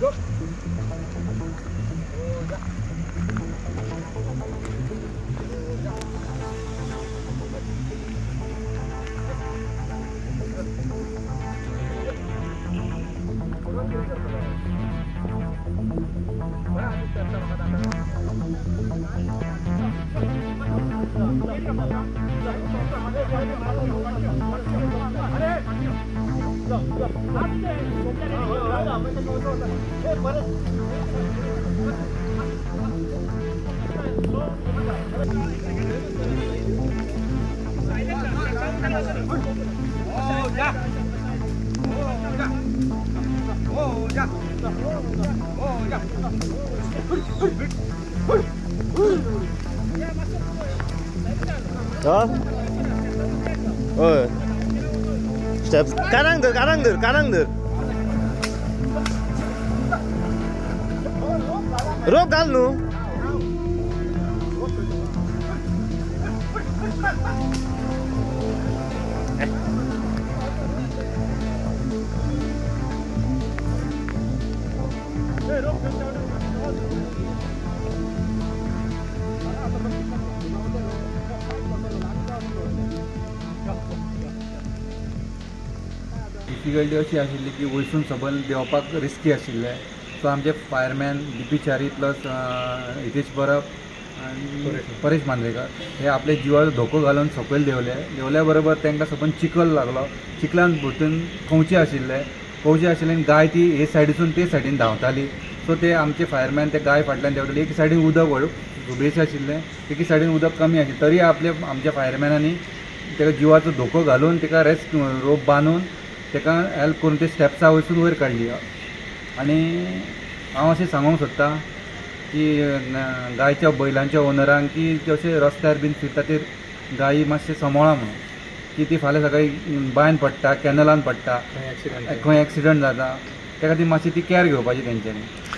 Oh, step kanan dur. Rope घाल नु. Difficulty अशी आशिल्ली की वयसून सबल देंवपाक रिस्की आशिल्लें, सो आमचे फायरमॅन DP चारी प्लस हितेश परब आनी परेश मांद्रेकर हे आपले जिवाचो धोको घालून सकयल देंवल्या बरोबर तांकां सकयल चिखल लागलो. चिखलान भितून कवचे आशिल्ले आनी गाय ती हे सायडीसून ते सायडीन धांवताली. सो ते आमचे फायरमॅन ते गाय फाटल्यान देंवताले. एक सायडीन उदक बेस आशिल्लें, एक सायडीन उदक कमी आशिल्लें, तरी आमच्या फायरमॅनांनी ताका जिवाचो धोको घालून ताका रोप बांदून ताका हेल्प करून ते स्टेप्सा वयसून वयर काडली. आनी हांव अशें सांगूंक सोदतां की गायच्या बैलांच्या ओनरांक की अशें रस्त्यार बीन फिरता ते गायी मातशें सांबाळा म्हणून, की ती फाल्यां सकाळीं बायन पडटा, कॅनलान पडटा, खंय एक्सिडंट जाता, ताका ती मातशी ती कॅर घेवपाची तेंच्यांनी.